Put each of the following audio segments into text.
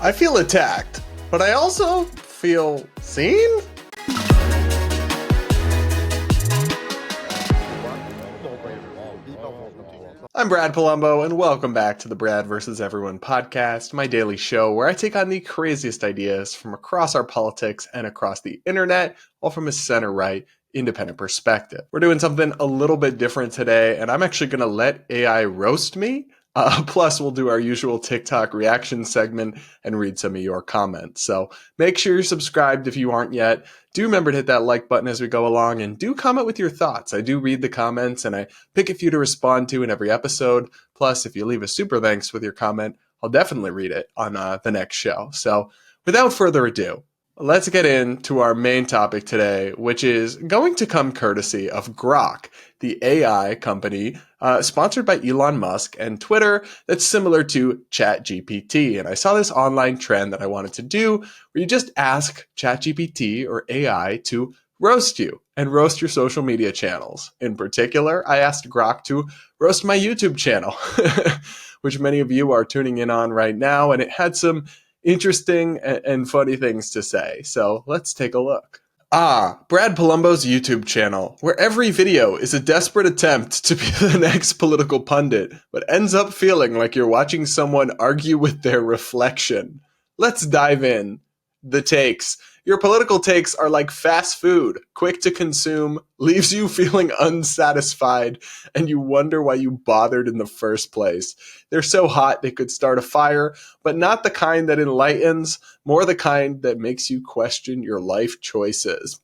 I feel attacked, but I also feel seen? I'm Brad Polumbo, and welcome back to the Brad vs. Everyone podcast, my daily show where I take on the craziest ideas from across our politics and across the internet, all from a center-right, independent perspective. We're doing something a little bit different today, and I'm actually going to let AI roast me. Plus, we'll do our usual TikTok reaction segment and read some of your comments. So make sure you're subscribed if you aren't yet. Do remember to hit that like button as we go along, and do comment with your thoughts. I do read the comments, and I pick a few to respond to in every episode. Plus, if you leave a super thanks with your comment, I'll definitely read it on the next show. So without further ado, let's get into our main topic today, which is going to come courtesy of Grok, the AI company sponsored by Elon Musk and Twitter that's similar to ChatGPT. And I saw this online trend that I wanted to do where you just ask ChatGPT or AI to roast you and roast your social media channels. In particular, I asked Grok to roast my YouTube channel, which many of you are tuning in on right now, and it had some interesting and funny things to say. So let's take a look. Brad Polumbo's YouTube channel, where every video is a desperate attempt to be the next political pundit, but ends up feeling like you're watching someone argue with their reflection. Let's dive in. The takes. Your political takes are like fast food, quick to consume, leaves you feeling unsatisfied, and you wonder why you bothered in the first place. They're so hot they could start a fire, but not the kind that enlightens, more the kind that makes you question your life choices.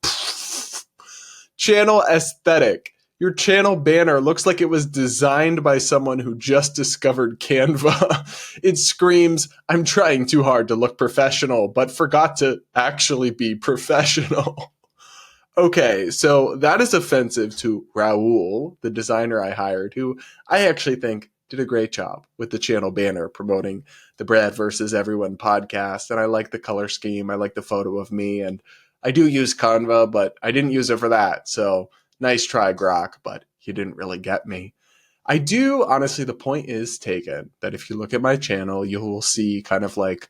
Channel aesthetic. Your channel banner looks like it was designed by someone who just discovered Canva. It screams, "I'm trying too hard to look professional, but forgot to actually be professional." Okay, so that is offensive to Raul, the designer I hired, who I actually think did a great job with the channel banner promoting the Brad vs. Everyone podcast. And I like the color scheme. I like the photo of me. And I do use Canva, but I didn't use it for that. So nice try, Grok, but you didn't really get me. I do, honestly, the point is taken that if you look at my channel, you will see kind of like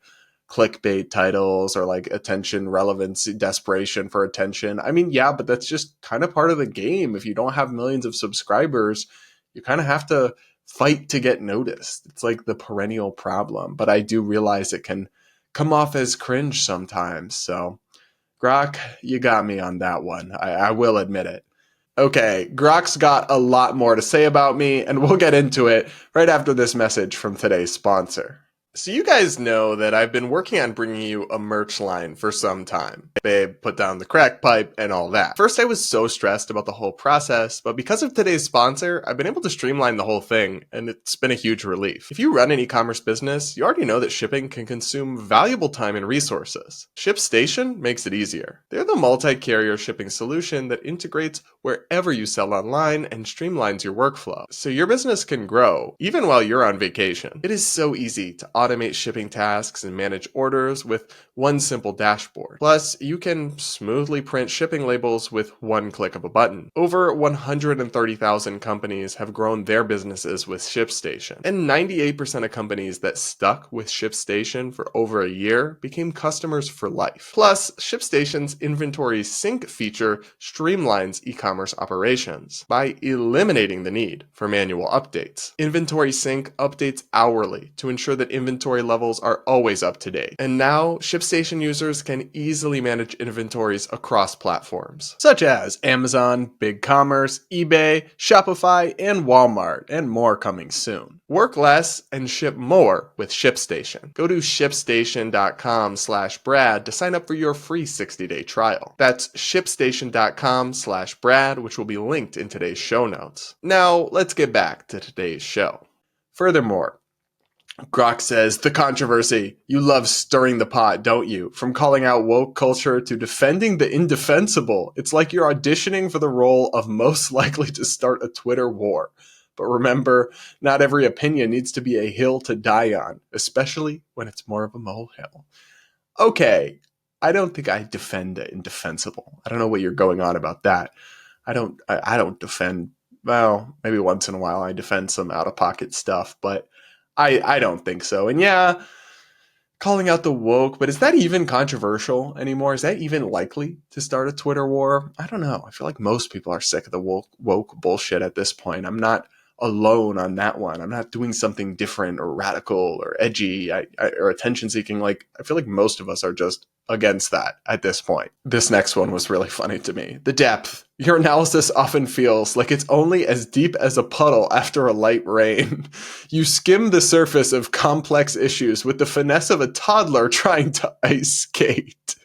clickbait titles or like attention relevance, desperation for attention. I mean, yeah, but that's just kind of part of the game. If you don't have millions of subscribers, you kind of have to fight to get noticed. It's like the perennial problem, but I do realize it can come off as cringe sometimes. So Grok, you got me on that one. I will admit it. Okay, Grok's got a lot more to say about me, and we'll get into it right after this message from today's sponsor. So you guys know that I've been working on bringing you a merch line for some time. Babe, put down the crack pipe and all that. First, I was so stressed about the whole process, but because of today's sponsor, I've been able to streamline the whole thing, and it's been a huge relief. If you run an e-commerce business, you already know that shipping can consume valuable time and resources. ShipStation makes it easier. They're the multi-carrier shipping solution that integrates wherever you sell online and streamlines your workflow, so your business can grow even while you're on vacation. It is so easy to automate shipping tasks and manage orders with one simple dashboard. Plus, you can smoothly print shipping labels with one click of a button. Over 130,000 companies have grown their businesses with ShipStation, and 98% of companies that stuck with ShipStation for over a year became customers for life. Plus, ShipStation's inventory sync feature streamlines e-commerce operations by eliminating the need for manual updates. Inventory sync updates hourly to ensure that inventory levels are always up to date. And now, ShipStation users can easily manage inventories across platforms, such as Amazon, BigCommerce, eBay, Shopify, and Walmart, and more coming soon. Work less and ship more with ShipStation. Go to shipstation.com/Brad to sign up for your free 60-day trial. That's shipstation.com/Brad, which will be linked in today's show notes. Now, let's get back to today's show. Furthermore, Grok says, the controversy. You love stirring the pot, don't you? From calling out woke culture to defending the indefensible. It's like you're auditioning for the role of most likely to start a Twitter war. But remember, not every opinion needs to be a hill to die on, especially when it's more of a molehill. Okay, I don't think I defend the indefensible. I don't know what you're going on about that. I don't defend, well, maybe once in a while I defend some out-of-pocket stuff, but I don't think so. And yeah, calling out the woke, but is that even controversial anymore? Is that even likely to start a Twitter war? I don't know. I feel like most people are sick of the woke bullshit at this point. I'm not alone on that one. I'm not doing something different or radical or edgy or attention seeking. Like, I feel like most of us are just against that at this point. This next one was really funny to me. The depth. Your analysis often feels like it's only as deep as a puddle after a light rain. You skim the surface of complex issues with the finesse of a toddler trying to ice skate.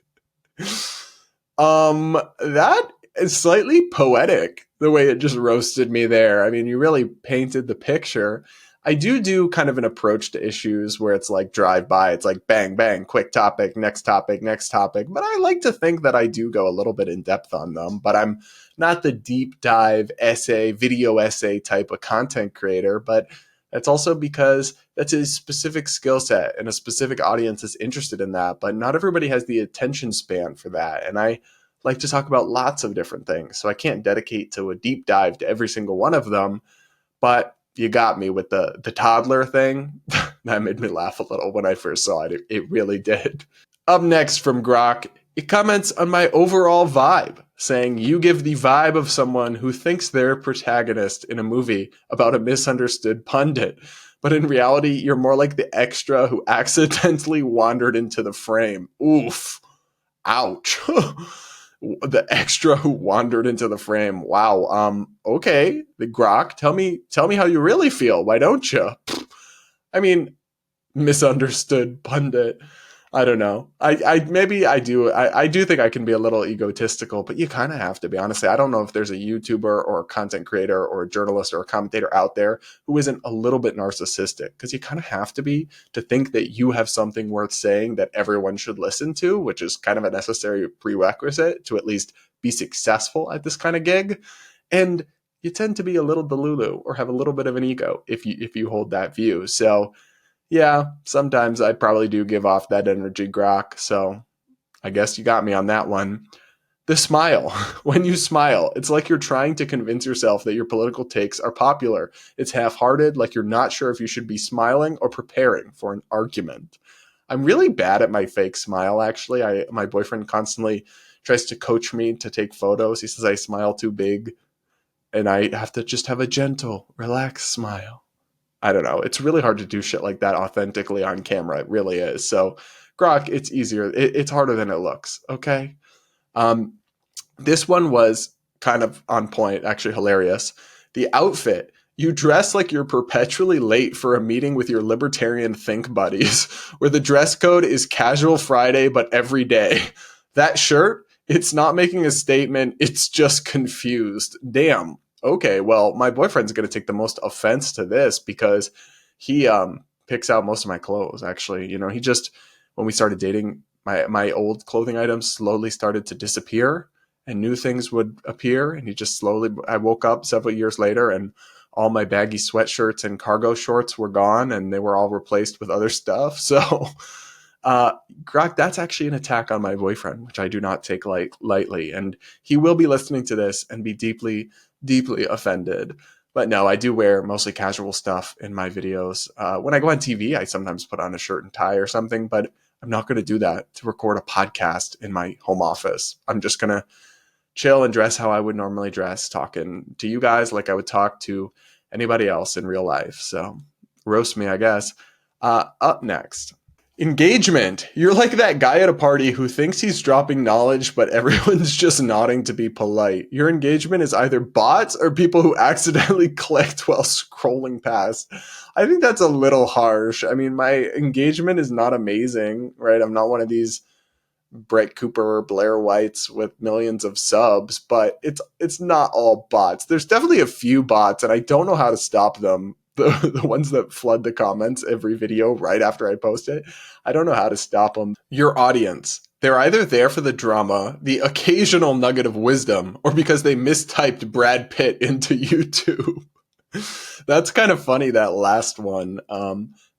That is slightly poetic, the way it just roasted me there. I mean, you really painted the picture. I do kind of an approach to issues where it's like drive by. It's like bang, bang, quick topic, next topic, next topic. But I like to think that I do go a little bit in depth on them. But I'm not the deep dive essay, video essay type of content creator. But that's also because that's a specific skill set and a specific audience is interested in that. But not everybody has the attention span for that. And I like to talk about lots of different things. So I can't dedicate to a deep dive to every single one of them. But you got me with the toddler thing. That made me laugh a little when I first saw it. It really did. Up next from Grok, it comments on my overall vibe, saying you give the vibe of someone who thinks they're a protagonist in a movie about a misunderstood pundit. But in reality, you're more like the extra who accidentally wandered into the frame. Oof. Ouch. The extra who wandered into the frame. Wow. Okay. The Grok, tell me how you really feel. Why don't you? I mean, misunderstood pundit. I don't know. I do think I can be a little egotistical, but you kind of have to be. Honestly, I don't know if there's a YouTuber or a content creator or a journalist or a commentator out there who isn't a little bit narcissistic, because you kind of have to be to think that you have something worth saying that everyone should listen to, which is kind of a necessary prerequisite to at least be successful at this kind of gig. And you tend to be a little delulu or have a little bit of an ego if you hold that view. So yeah, sometimes I probably do give off that energy, Grok. So I guess you got me on that one. The smile. When you smile, it's like you're trying to convince yourself that your political takes are popular. It's half-hearted, like you're not sure if you should be smiling or preparing for an argument. I'm really bad at my fake smile, actually. My boyfriend constantly tries to coach me to take photos. He says I smile too big, and I have to just have a gentle, relaxed smile. I don't know. It's really hard to do shit like that authentically on camera. It really is. So, Grok, it's easier. It's harder than it looks. Okay. This one was kind of on point, actually hilarious. The outfit. You dress like you're perpetually late for a meeting with your libertarian think buddies, where the dress code is casual Friday, but every day. That shirt, it's not making a statement. It's just confused. Damn. Okay, well, my boyfriend's going to take the most offense to this because he picks out most of my clothes, actually. He just, when we started dating, my old clothing items slowly started to disappear and new things would appear. And I woke up several years later and all my baggy sweatshirts and cargo shorts were gone and they were all replaced with other stuff. So, Grok, that's actually an attack on my boyfriend, which I do not take lightly. And he will be listening to this and be deeply, deeply offended. But no, I do wear mostly casual stuff in my videos. When I go on TV, I sometimes put on a shirt and tie or something, but I'm not going to do that to record a podcast in my home office. I'm just going to chill and dress how I would normally dress, talking to you guys like I would talk to anybody else in real life. So roast me, I guess. Up next. Engagement. You're like that guy at a party who thinks he's dropping knowledge, but everyone's just nodding to be polite. Your engagement is either bots or people who accidentally clicked while scrolling past. I think that's a little harsh. I mean, my engagement is not amazing, right? I'm not one of these Brett Cooper, Blair Whites with millions of subs, but it's not all bots. There's definitely a few bots, and I don't know how to stop them. The ones that flood the comments every video right after I post it. I don't know how to stop them. Your audience. They're either there for the drama, the occasional nugget of wisdom, or because they mistyped Brad Pitt into YouTube. That's kind of funny, that last one.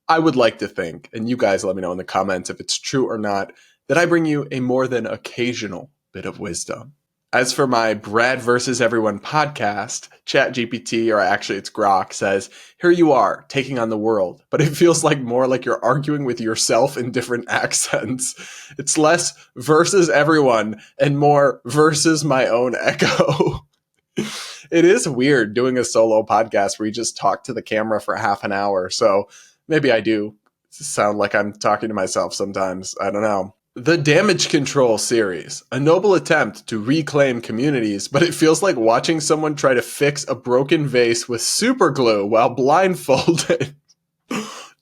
I would like to think, and you guys let me know in the comments if it's true or not, that I bring you a more than occasional bit of wisdom. As for my Brad versus Everyone podcast, ChatGPT, or actually it's Grok, says, here you are, taking on the world, but it feels like more like you're arguing with yourself in different accents. It's less versus everyone and more versus my own echo. It is weird doing a solo podcast where you just talk to the camera for half an hour, so maybe I do sound like I'm talking to myself sometimes. I don't know. The Damage Control series, a noble attempt to reclaim communities, but it feels like watching someone try to fix a broken vase with super glue while blindfolded.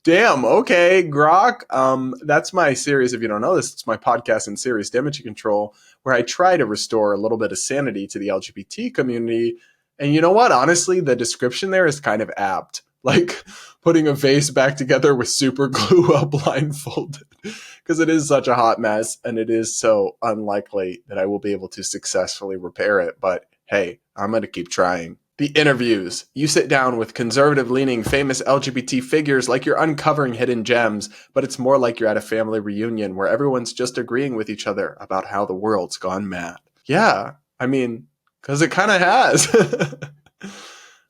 Damn, okay, Grok. That's my series. If you don't know this, it's my podcast and series, Damage Control, where I try to restore a little bit of sanity to the LGBT community. And you know what? Honestly, the description there is kind of apt. Like putting a vase back together with super glue while blindfolded. Because it is such a hot mess, and it is so unlikely that I will be able to successfully repair it. But hey, I'm going to keep trying. The interviews. You sit down with conservative-leaning famous LGBT figures like you're uncovering hidden gems, but it's more like you're at a family reunion where everyone's just agreeing with each other about how the world's gone mad. Yeah, I mean, because it kind of has.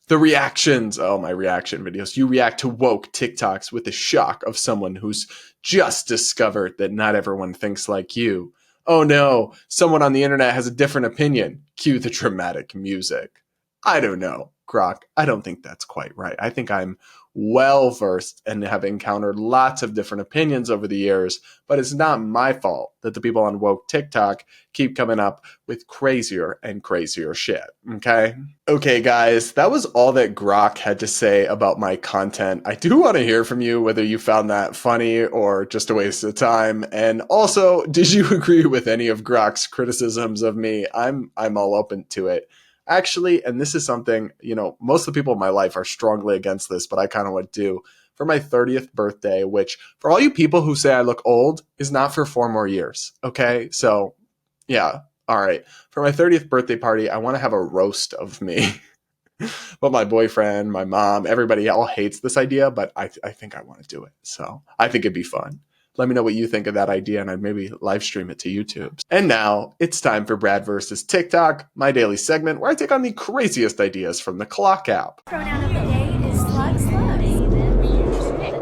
The reactions. Oh, my reaction videos. You react to woke TikToks with the shock of someone who's just discovered that not everyone thinks like you. Oh no, someone on the internet has a different opinion. Cue the dramatic music. I don't know, Grok. I don't think that's quite right. I think I'm well versed and have encountered lots of different opinions over the years, but it's not my fault that the people on woke TikTok keep coming up with crazier and crazier shit, okay? Okay, guys, that was all that Grok had to say about my content. I do want to hear from you whether you found that funny or just a waste of time. And also, did you agree with any of Grok's criticisms of me? I'm all open to it. Actually, and this is something, most of the people in my life are strongly against this, but I kind of would do. For my 30th birthday, which for all you people who say I look old is not for 4 more years. Okay. So yeah. All right. For my 30th birthday party, I want to have a roast of me. But my boyfriend, my mom, everybody all hates this idea, but I think I want to do it. So I think it'd be fun. Let me know what you think of that idea, and I'd maybe live stream it to YouTube. And now it's time for Brad versus TikTok, my daily segment where I take on the craziest ideas from the Clock app. Pronoun of the day is slug.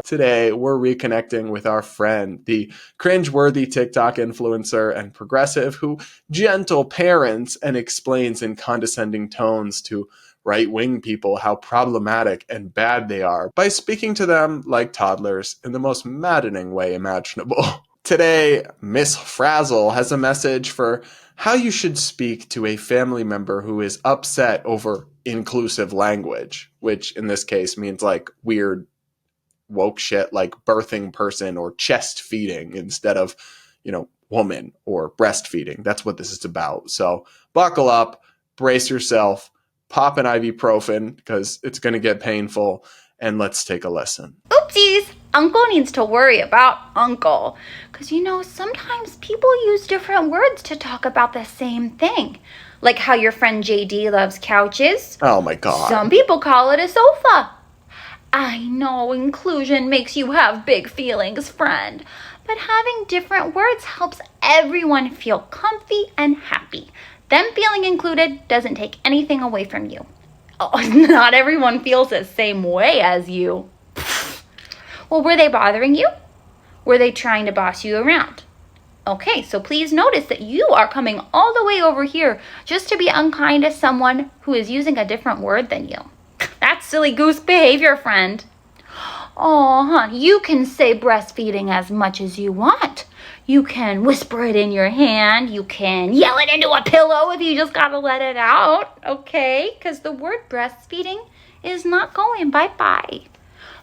Today, we're reconnecting with our friend, the cringeworthy TikTok influencer and progressive who gentle parents and explains in condescending tones to right-wing people how problematic and bad they are by speaking to them like toddlers in the most maddening way imaginable. Today, Miss Frazzle has a message for how you should speak to a family member who is upset over inclusive language, which in this case means like weird woke shit like birthing person or chest feeding instead of, woman or breastfeeding. That's what this is about. So buckle up, brace yourself, pop an ibuprofen because it's going to get painful, and let's take a listen. Oopsies! Uncle needs to worry about Uncle. Because, sometimes people use different words to talk about the same thing. Like how your friend JD loves couches. Oh my God. Some people call it a sofa. I know inclusion makes you have big feelings, friend. But having different words helps everyone feel comfy and happy. Them feeling included doesn't take anything away from you. Oh, not everyone feels the same way as you. Well, were they bothering you? Were they trying to boss you around? Okay, so please notice that you are coming all the way over here just to be unkind to someone who is using a different word than you. That's silly goose behavior, friend. Oh, hon, you can say breastfeeding as much as you want. You can whisper it in your hand. You can yell it into a pillow if you just gotta let it out, okay? Because the word breastfeeding is not going bye-bye.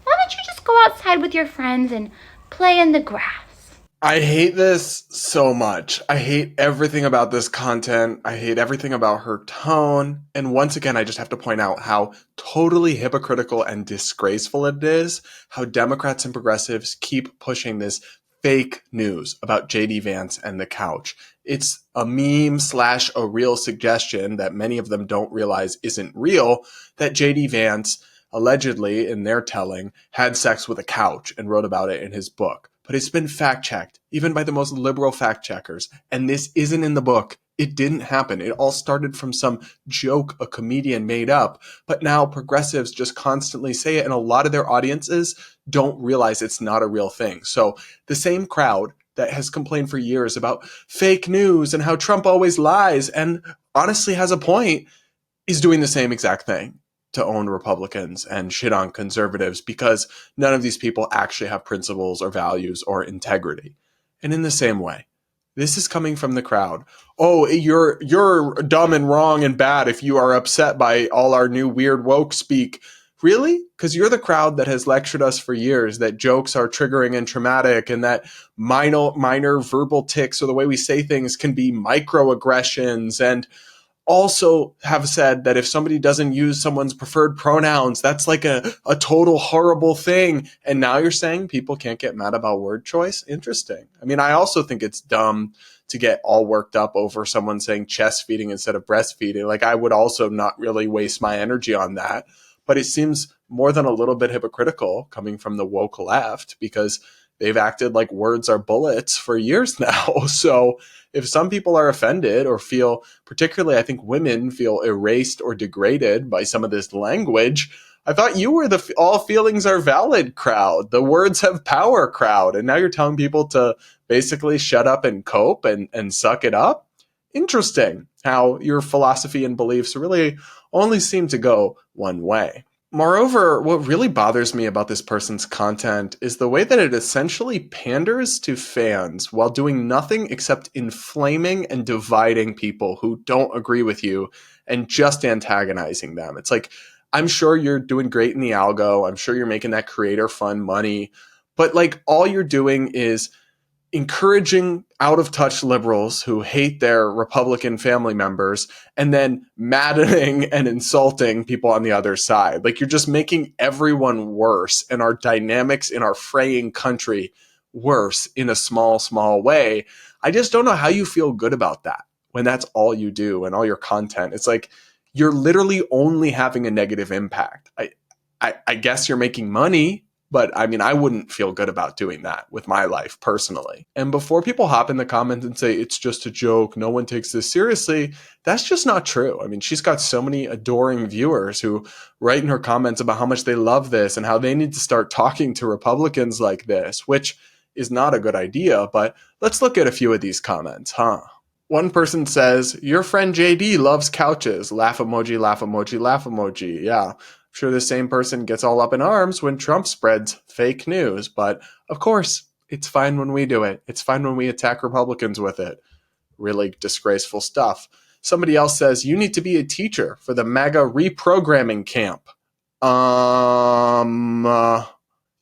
Why don't you just go outside with your friends and play in the grass? I hate this so much. I hate everything about this content. I hate everything about her tone. And once again, I just have to point out how totally hypocritical and disgraceful it is, how Democrats and progressives keep pushing this fake news about JD Vance and the couch. It's a meme / a real suggestion that many of them don't realize isn't real, that JD Vance allegedly, in their telling, had sex with a couch and wrote about it in his book. But it's been fact-checked, even by the most liberal fact-checkers. And this isn't in the book. It didn't happen. It all started from some joke a comedian made up, but now progressives just constantly say it, and a lot of their audiences don't realize it's not a real thing. So the same crowd that has complained for years about fake news and how Trump always lies and honestly has a point is doing the same exact thing to own Republicans and shit on conservatives because none of these people actually have principles or values or integrity. And in the same way, this is coming from the crowd. Oh, you're dumb and wrong and bad if you are upset by all our new weird woke speak. Really? Because you're the crowd that has lectured us for years that jokes are triggering and traumatic and that minor verbal tics or the way we say things can be microaggressions, and also have said that if somebody doesn't use someone's preferred pronouns, that's like a total horrible thing. And now you're saying people can't get mad about word choice? Interesting. I mean, I also think it's dumb to get all worked up over someone saying chest feeding instead of breastfeeding. Like, I would also not really waste my energy on that. But it seems more than a little bit hypocritical coming from the woke left because they've acted like words are bullets for years now. So if some people are offended or feel, particularly I think women feel erased or degraded by some of this language, I thought you were the all feelings are valid crowd, the words have power crowd. And now you're telling people to basically shut up and cope and suck it up? Interesting how your philosophy and beliefs really only seem to go one way. Moreover, what really bothers me about this person's content is the way that it essentially panders to fans while doing nothing except inflaming and dividing people who don't agree with you and just antagonizing them. It's like, I'm sure you're doing great in the algo. I'm sure you're making that creator fund money, but like all you're doing is encouraging out of touch liberals who hate their Republican family members and then maddening and insulting people on the other side. Like, you're just making everyone worse and our dynamics in our fraying country worse in a small way. I just don't know how you feel good about that when that's all you do and all your content. It's like you're literally only having a negative impact. I guess you're making money, but I mean, I wouldn't feel good about doing that with my life personally. And before people hop in the comments and say, it's just a joke, no one takes this seriously, that's just not true. I mean, she's got so many adoring viewers who write in her comments about how much they love this and how they need to start talking to Republicans like this, which is not a good idea. But let's look at a few of these comments, huh? One person says, your friend JD loves couches. Laugh emoji, laugh emoji, laugh emoji. Yeah. Sure, the same person gets all up in arms when Trump spreads fake news, but of course, it's fine when we do it. It's fine when we attack Republicans with it. Really disgraceful stuff. Somebody else says, you need to be a teacher for the MAGA reprogramming camp.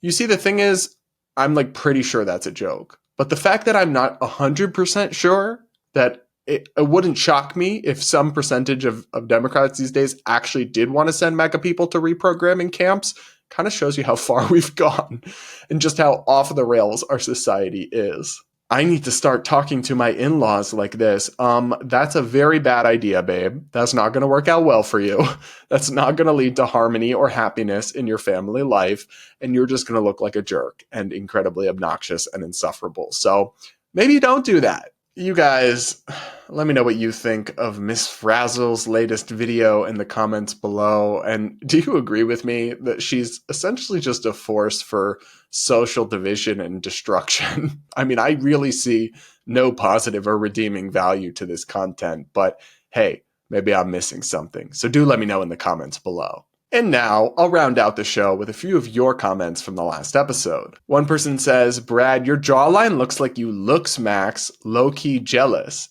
You see, the thing is, I'm like pretty sure that's a joke. But the fact that I'm not 100% sure that it wouldn't shock me if some percentage of Democrats these days actually did want to send MAGA people to reprogramming camps kind of shows you how far we've gone and just how off the rails our society is. I need to start talking to my in-laws like this. That's a very bad idea, babe. That's not going to work out well for you. That's not going to lead to harmony or happiness in your family life. And you're just going to look like a jerk and incredibly obnoxious and insufferable. So maybe don't do that. You guys, let me know what you think of Miss Frazzle's latest video in the comments below. And do you agree with me that she's essentially just a force for social division and destruction? I mean, I really see no positive or redeeming value to this content, but hey, maybe I'm missing something. So do let me know in the comments below. And now, I'll round out the show with a few of your comments from the last episode. One person says, Brad, your jawline looks like you looks max, low-key jealous.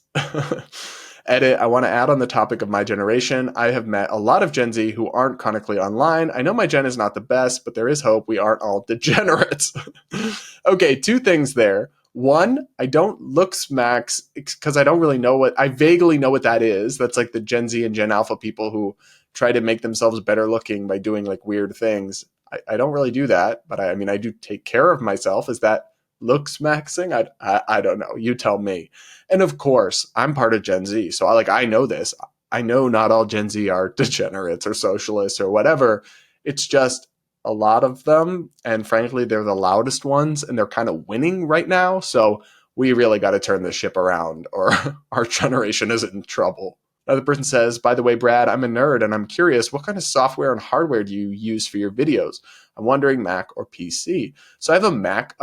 Edit, I want to add on the topic of my generation. I have met a lot of Gen Z who aren't chronically online. I know my gen is not the best, but there is hope we aren't all degenerates. Okay, two things there. One, I don't looks max because I don't really know I vaguely know what that is. That's like the Gen Z and Gen Alpha people who try to make themselves better looking by doing like weird things. I don't really do that, but I mean, I do take care of myself. Is that looks maxing? I don't know. You tell me. And of course, I'm part of Gen Z. So I know this. I know not all Gen Z are degenerates or socialists or whatever. It's just a lot of them. And frankly, they're the loudest ones and they're kind of winning right now. So we really got to turn this ship around or our generation is in trouble. Another person says, by the way, Brad, I'm a nerd and I'm curious, what kind of software and hardware do you use for your videos? I'm wondering Mac or PC. So I have a Mac,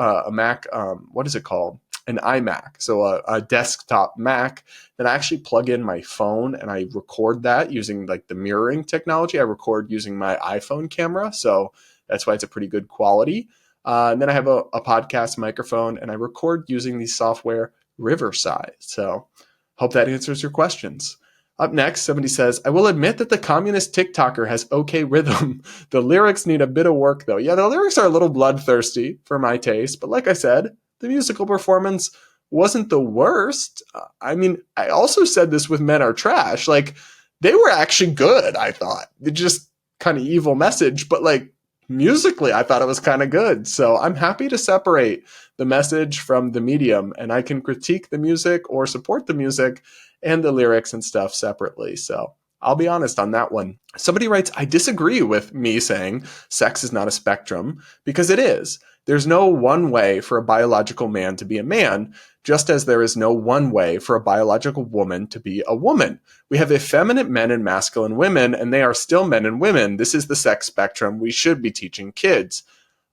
what is it called? An iMac. So a desktop Mac that I actually plug in my phone and I record that using like the mirroring technology. I record using my iPhone camera. So that's why it's a pretty good quality. And then I have a podcast microphone and I record using the software Riverside. So hope that answers your questions. Up next, somebody says, I will admit that the communist TikToker has okay rhythm. The lyrics need a bit of work, though. Yeah, the lyrics are a little bloodthirsty for my taste, but like I said, the musical performance wasn't the worst. I mean, I also said this with Men Are Trash. Like, they were actually good, I thought. They just kind of evil message, but like musically, I thought it was kind of good. So I'm happy to separate the message from the medium, and I can critique the music or support the music and the lyrics and stuff separately. So I'll be honest on that one. Somebody writes, I disagree with me saying sex is not a spectrum, because it is. There's no one way for a biological man to be a man, just as there is no one way for a biological woman to be a woman. We have effeminate men and masculine women, and they are still men and women. This is the sex spectrum we should be teaching kids.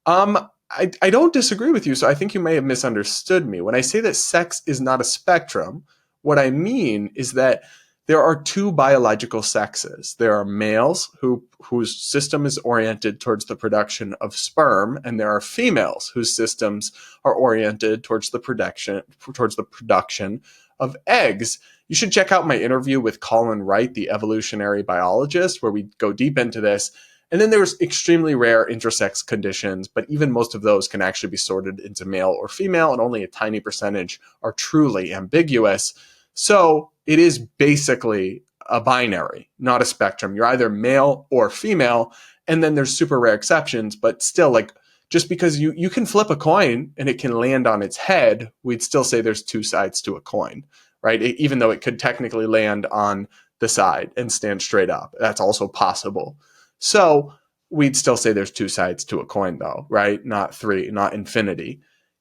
I don't disagree with you, so I think you may have misunderstood me. When I say that sex is not a spectrum, what I mean is that there are two biological sexes. There are males whose system is oriented towards the production of sperm, and there are females whose systems are oriented towards the production of eggs. You should check out my interview with Colin Wright, the evolutionary biologist, where we go deep into this. And then there's extremely rare intersex conditions, but even most of those can actually be sorted into male or female, and only a tiny percentage are truly ambiguous. So it is basically a binary, not a spectrum. You're either male or female, and then there's super rare exceptions, but still, like, just because you can flip a coin and it can land on its head, we'd still say there's two sides to a coin, right? Even though it could technically land on the side and stand straight up. That's also possible. So we'd still say there's two sides to a coin, though, right? Not three, not infinity.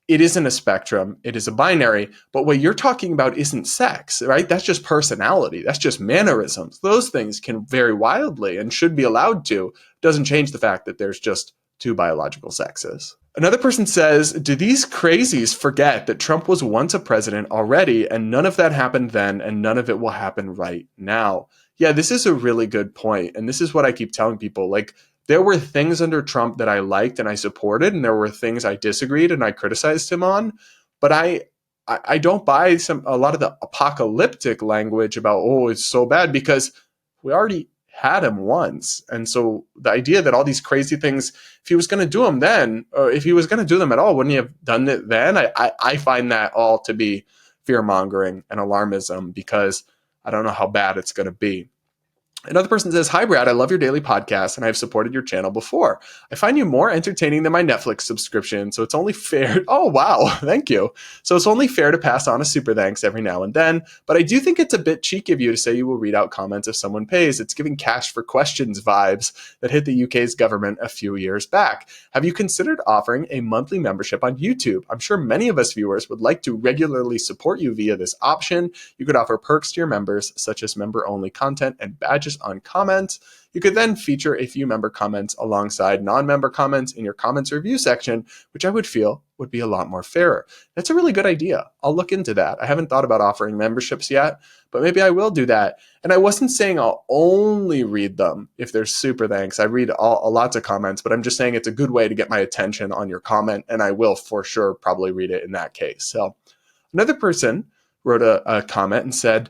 It isn't a spectrum. It is a binary. But what you're talking about isn't sex, right? That's just personality. That's just mannerisms. Those things can vary wildly and should be allowed to. Doesn't change the fact that there's just two biological sexes. Another person says, do these crazies forget that Trump was once a president already and none of that happened then and none of it will happen right now? Yeah, this is a really good point. And this is what I keep telling people. Like, there were things under Trump that I liked and I supported, and there were things I disagreed and I criticized him on. But I don't buy a lot of the apocalyptic language about, oh, it's so bad, because we already had him once. And so the idea that all these crazy things, if he was going to do them then, or if he was going to do them at all, wouldn't he have done it then? I find that all to be fear-mongering and alarmism, because I don't know how bad it's going to be. Another person says, hi, Brad, I love your daily podcast and I've supported your channel before. I find you more entertaining than my Netflix subscription, so it's only fair. Oh, wow. Thank you. So it's only fair to pass on a super thanks every now and then, but I do think it's a bit cheeky of you to say you will read out comments if someone pays. It's giving cash for questions vibes that hit the UK's government a few years back. Have you considered offering a monthly membership on YouTube? I'm sure many of us viewers would like to regularly support you via this option. You could offer perks to your members, such as member-only content and badges on comments. You could then feature a few member comments alongside non-member comments in your comments review section, which I would feel would be a lot more fairer. That's a really good idea. I'll look into that. I haven't thought about offering memberships yet, but maybe I will do that. And I wasn't saying I'll only read them if there's super thanks. I read lots of comments, but I'm just saying it's a good way to get my attention on your comment, and I will for sure probably read it in that case. So another person wrote a comment and said,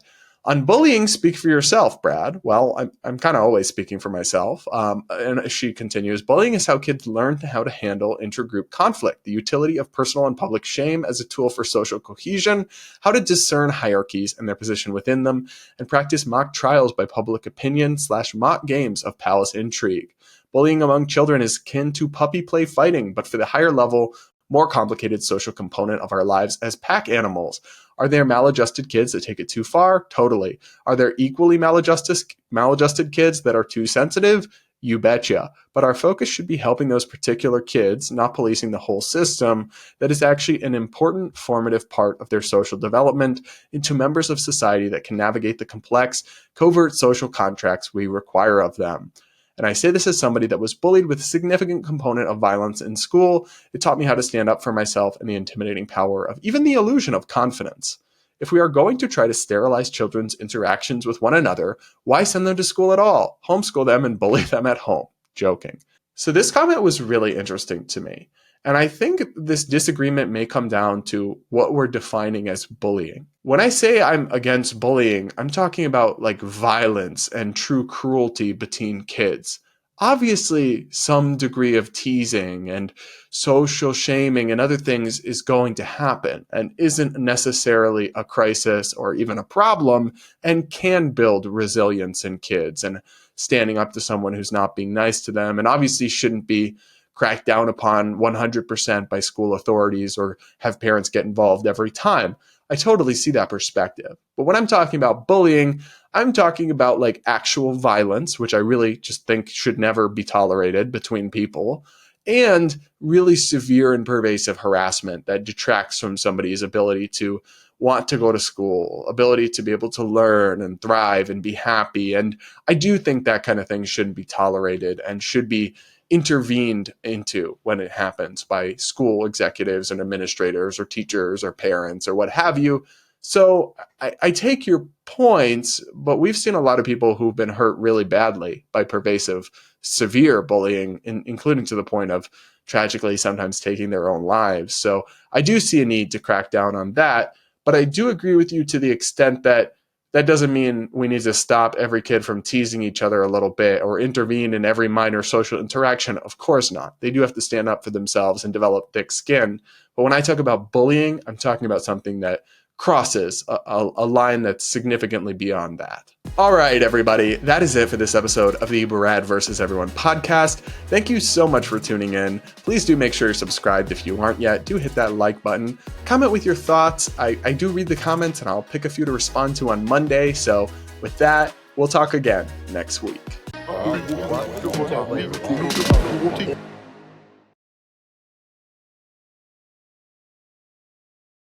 on bullying, speak for yourself, Brad. Well, I'm kind of always speaking for myself. And she continues, bullying is how kids learn how to handle intergroup conflict, the utility of personal and public shame as a tool for social cohesion, how to discern hierarchies and their position within them, and practice mock trials by public opinion / mock games of palace intrigue. Bullying among children is akin to puppy play fighting, but for the higher level, more complicated social component of our lives as pack animals. Are there maladjusted kids that take it too far? Totally. Are there equally maladjusted kids that are too sensitive? You betcha. But our focus should be helping those particular kids, not policing the whole system that is actually an important formative part of their social development into members of society that can navigate the complex, covert social contracts we require of them. And I say this as somebody that was bullied with a significant component of violence in school. It taught me how to stand up for myself and the intimidating power of even the illusion of confidence. If we are going to try to sterilize children's interactions with one another, why send them to school at all? Homeschool them and bully them at home. Joking. So this comment was really interesting to me. And I think this disagreement may come down to what we're defining as bullying. When I say I'm against bullying, I'm talking about like violence and true cruelty between kids. Obviously, some degree of teasing and social shaming and other things is going to happen and isn't necessarily a crisis or even a problem and can build resilience in kids and standing up to someone who's not being nice to them, and obviously shouldn't be cracked down upon 100% by school authorities or have parents get involved every time. I totally see that perspective. But when I'm talking about bullying, I'm talking about like actual violence, which I really just think should never be tolerated between people, and really severe and pervasive harassment that detracts from somebody's ability to want to go to school, ability to be able to learn and thrive and be happy. And I do think that kind of thing shouldn't be tolerated and should be intervened into when it happens by school executives and administrators or teachers or parents or what have you. So I take your points, but we've seen a lot of people who've been hurt really badly by pervasive, severe bullying, including to the point of tragically sometimes taking their own lives. So I do see a need to crack down on that. But I do agree with you to the extent that that doesn't mean we need to stop every kid from teasing each other a little bit or intervene in every minor social interaction. Of course not. They do have to stand up for themselves and develop thick skin. But when I talk about bullying, I'm talking about something that crosses a line that's significantly beyond that. All right, everybody, that is it for this episode of the Brad versus Everyone podcast. Thank you so much for tuning in. Please do make sure you're subscribed if you aren't yet. Do hit that like button. Comment with your thoughts. I do read the comments and I'll pick a few to respond to on Monday. So with that, we'll talk again next week.